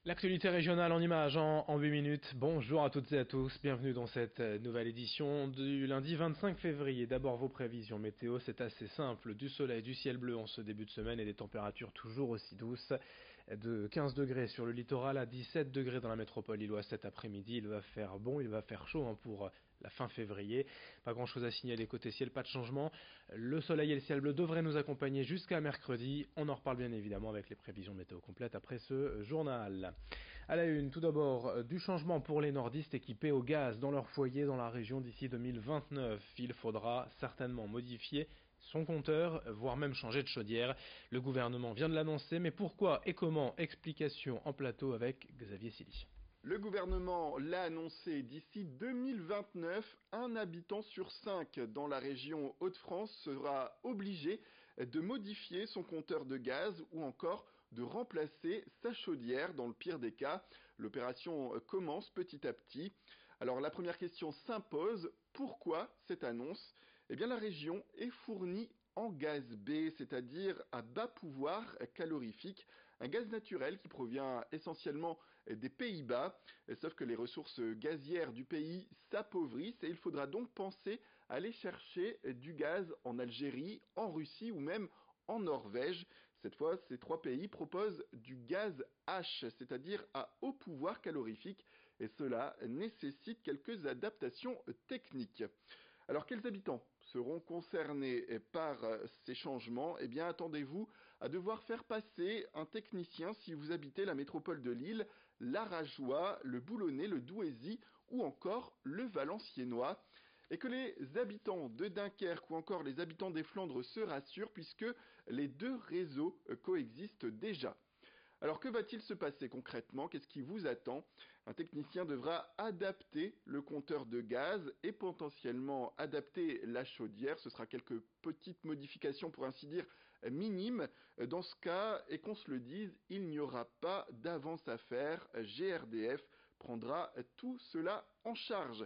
L'actualité régionale en images en 8 minutes. Bonjour à toutes et à tous, bienvenue dans cette nouvelle édition du lundi 25 février. D'abord vos prévisions météo, c'est assez simple. Du soleil, du ciel bleu en ce début de semaine et des températures toujours aussi douces. De 15 degrés sur le littoral à 17 degrés dans la métropole lilloise cet après-midi. Il va faire bon, il va faire chaud pour la fin février. Pas grand chose à signaler côté ciel, pas de changement. Le soleil et le ciel bleu devraient nous accompagner jusqu'à mercredi. On en reparle bien évidemment avec les prévisions météo complètes après ce journal. À la une, tout d'abord, du changement pour les nordistes équipés au gaz dans leur foyer dans la région d'ici 2029. Il faudra certainement modifier son compteur, voire même changer de chaudière. Le gouvernement vient de l'annoncer, mais pourquoi et comment? Explication en plateau avec Xavier Silly. Le gouvernement l'a annoncé, d'ici 2029, un habitant sur 5 dans la région Hauts-de-France sera obligé de modifier son compteur de gaz ou encore de remplacer sa chaudière dans le pire des cas. L'opération commence petit à petit. Alors la première question s'impose, pourquoi cette annonce? Eh bien la région est fournie en gaz B, c'est-à-dire à bas pouvoir calorifique, un gaz naturel qui provient essentiellement des Pays-Bas, sauf que les ressources gazières du pays s'appauvrissent et il faudra donc penser à aller chercher du gaz en Algérie, en Russie ou même en Norvège. Cette fois, ces trois pays proposent du gaz H, c'est-à-dire à haut pouvoir calorifique, et cela nécessite quelques adaptations techniques. Alors, quels habitants seront concernés par ces changements? Eh bien, attendez-vous à devoir faire passer un technicien si vous habitez la métropole de Lille, l'Arajois, le Boulonnais, le Douaisis ou encore le Valenciennois. Et que les habitants de Dunkerque ou encore les habitants des Flandres se rassurent puisque les deux réseaux coexistent déjà. Alors que va-t-il se passer concrètement? Qu'est-ce qui vous attend? Un technicien devra adapter le compteur de gaz et potentiellement adapter la chaudière. Ce sera quelques petites modifications pour ainsi dire minimes. Dans ce cas, et qu'on se le dise, il n'y aura pas d'avance à faire. GRDF prendra tout cela en charge.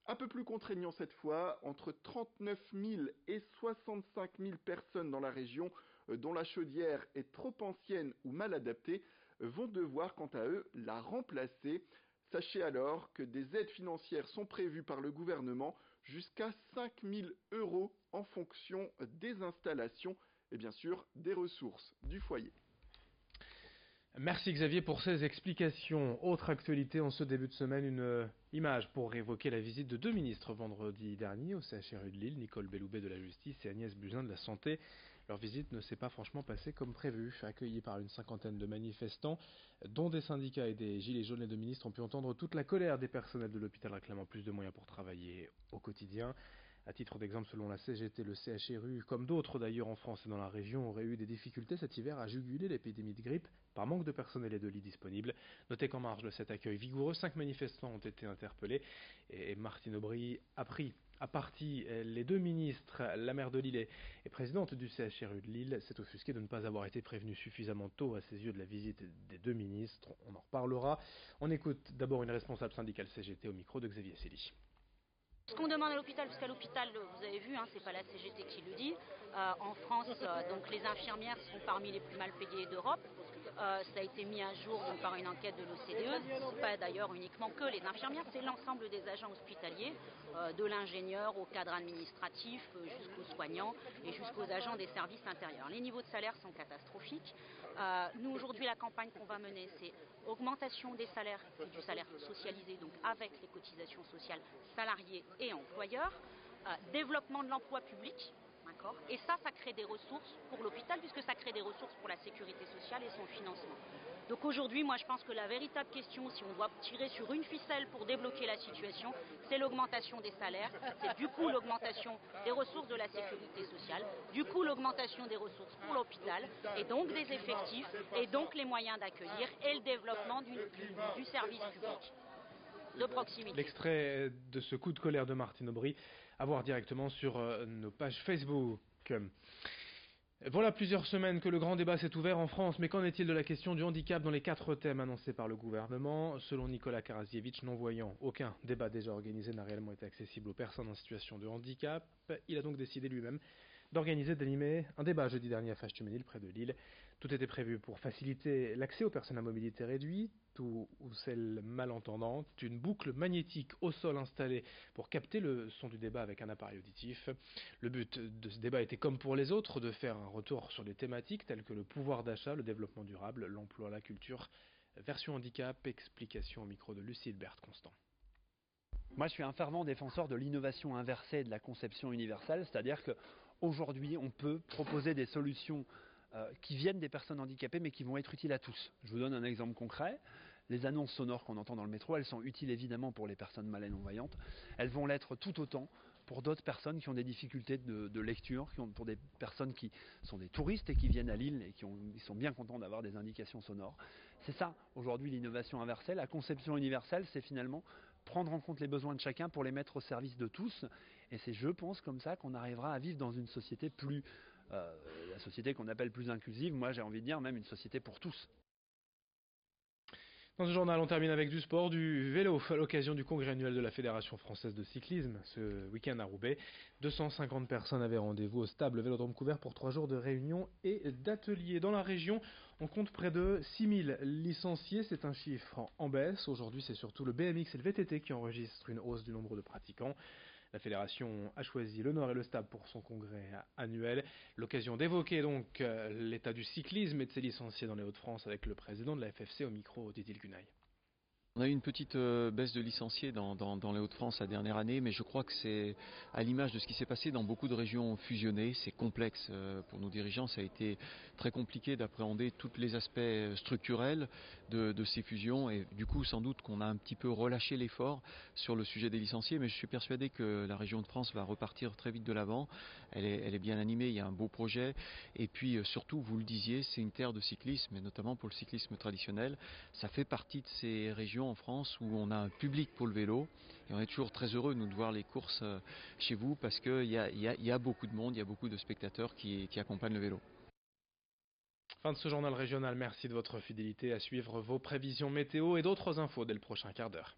Un peu plus contraignant cette fois, entre 39 000 et 65 000 personnes dans la région dont la chaudière est trop ancienne ou mal adaptée vont devoir quant à eux la remplacer. Sachez alors que des aides financières sont prévues par le gouvernement jusqu'à 5 000 € en fonction des installations et bien sûr des ressources du foyer. Merci Xavier pour ces explications. Autre actualité en ce début de semaine, une image pour évoquer la visite de deux ministres vendredi dernier au CHRU de Lille, Nicole Belloubet de la Justice et Agnès Buzyn de la Santé. Leur visite ne s'est pas franchement passée comme prévu. Accueillis par une cinquantaine de manifestants, dont des syndicats et des gilets jaunes, les deux ministres ont pu entendre toute la colère des personnels de l'hôpital réclamant plus de moyens pour travailler au quotidien. À titre d'exemple, selon la CGT, le CHRU, comme d'autres d'ailleurs en France et dans la région, aurait eu des difficultés cet hiver à juguler l'épidémie de grippe par manque de personnel et de lits disponibles. Notez qu'en marge de cet accueil vigoureux, 5 manifestants ont été interpellés et Martine Aubry a pris à partie les deux ministres. La maire de Lille et présidente du CHRU de Lille s'est offusquée de ne pas avoir été prévenue suffisamment tôt à ses yeux de la visite des deux ministres. On en reparlera. On écoute d'abord une responsable syndicale CGT au micro de Xavier Silly. Ce qu'on demande à l'hôpital, parce qu'à l'hôpital, vous avez vu, c'est pas la CGT qui le dit, en France, donc les infirmières sont parmi les plus mal payées d'Europe. Ça a été mis à jour donc, par une enquête de l'OCDE. Pas d'ailleurs uniquement que les infirmières, c'est l'ensemble des agents hospitaliers, de l'ingénieur au cadre administratif, jusqu'aux soignants et jusqu'aux agents des services intérieurs. Les niveaux de salaire sont catastrophiques. Nous aujourd'hui, la campagne qu'on va mener, c'est augmentation des salaires, du salaire socialisé, donc avec les cotisations sociales salariées et employeurs, développement de l'emploi public, d'accord, et ça crée des ressources pour l'hôpital puisque ça crée des ressources pour la sécurité sociale et son financement. Donc aujourd'hui, moi je pense que la véritable question, si on doit tirer sur une ficelle pour débloquer la situation, c'est l'augmentation des salaires, c'est du coup l'augmentation des ressources de la sécurité sociale, du coup l'augmentation des ressources pour l'hôpital et donc des effectifs et donc les moyens d'accueillir et le développement du service public de proximité. L'extrait de ce coup de colère de Martine Aubry à voir directement sur nos pages Facebook. Voilà plusieurs semaines que le grand débat s'est ouvert en France, mais qu'en est-il de la question du handicap dans les 4 thèmes annoncés par le gouvernement? Selon Nicolas Karazievitch, non-voyant, aucun débat déjà organisé n'a réellement été accessible aux personnes en situation de handicap. Il a donc décidé lui-même d'organiser, d'animer un débat jeudi dernier à Fâche-Tuménil, près de Lille. Tout était prévu pour faciliter l'accès aux personnes à mobilité réduite ou celles malentendantes. Une boucle magnétique au sol installée pour capter le son du débat avec un appareil auditif. Le but de ce débat était, comme pour les autres, de faire un retour sur des thématiques telles que le pouvoir d'achat, le développement durable, l'emploi, la culture. Version handicap, explication au micro de Lucie Berthe Constant. Moi, je suis un fervent défenseur de l'innovation inversée et de la conception universelle, c'est-à-dire qu'aujourd'hui, on peut proposer des solutions qui viennent des personnes handicapées, mais qui vont être utiles à tous. Je vous donne un exemple concret. Les annonces sonores qu'on entend dans le métro, elles sont utiles évidemment pour les personnes malades et non-voyantes. Elles vont l'être tout autant pour d'autres personnes qui ont des difficultés de lecture, pour des personnes qui sont des touristes et qui viennent à Lille et ils sont bien contents d'avoir des indications sonores. C'est ça, aujourd'hui, l'innovation inversée. La conception universelle, c'est finalement prendre en compte les besoins de chacun pour les mettre au service de tous. Et c'est, je pense, comme ça qu'on arrivera à vivre dans une société la société qu'on appelle plus inclusive. Moi, j'ai envie de dire même une société pour tous. Dans ce journal, on termine avec du sport, du vélo, à l'occasion du congrès annuel de la Fédération française de cyclisme, ce week-end à Roubaix. 250 personnes avaient rendez-vous au stable Vélodrome Couvert pour 3 jours de réunions et d'ateliers. Dans la région, on compte près de 6000 licenciés, c'est un chiffre en baisse. Aujourd'hui, c'est surtout le BMX et le VTT qui enregistrent une hausse du nombre de pratiquants. La fédération a choisi le Nord et le Stable pour son congrès annuel. L'occasion d'évoquer donc l'état du cyclisme et de ses licenciés dans les Hauts-de-France avec le président de la FFC au micro d'Idil Gunaï. On a eu une petite baisse de licenciés dans les Hauts-de-France la dernière année, mais je crois que c'est à l'image de ce qui s'est passé dans beaucoup de régions fusionnées. C'est complexe pour nos dirigeants, ça a été très compliqué d'appréhender tous les aspects structurels de ces fusions et du coup sans doute qu'on a un petit peu relâché l'effort sur le sujet des licenciés, mais je suis persuadé que la région de France va repartir très vite de l'avant. Elle est bien animée, il y a un beau projet et puis surtout, vous le disiez, c'est une terre de cyclisme et notamment pour le cyclisme traditionnel. Ça fait partie de ces régions en France où on a un public pour le vélo et on est toujours très heureux nous de voir les courses chez vous parce qu'il y a beaucoup de monde, il y a beaucoup de spectateurs qui accompagnent le vélo. Fin de ce journal régional, merci de votre fidélité. À suivre vos prévisions météo et d'autres infos dès le prochain quart d'heure.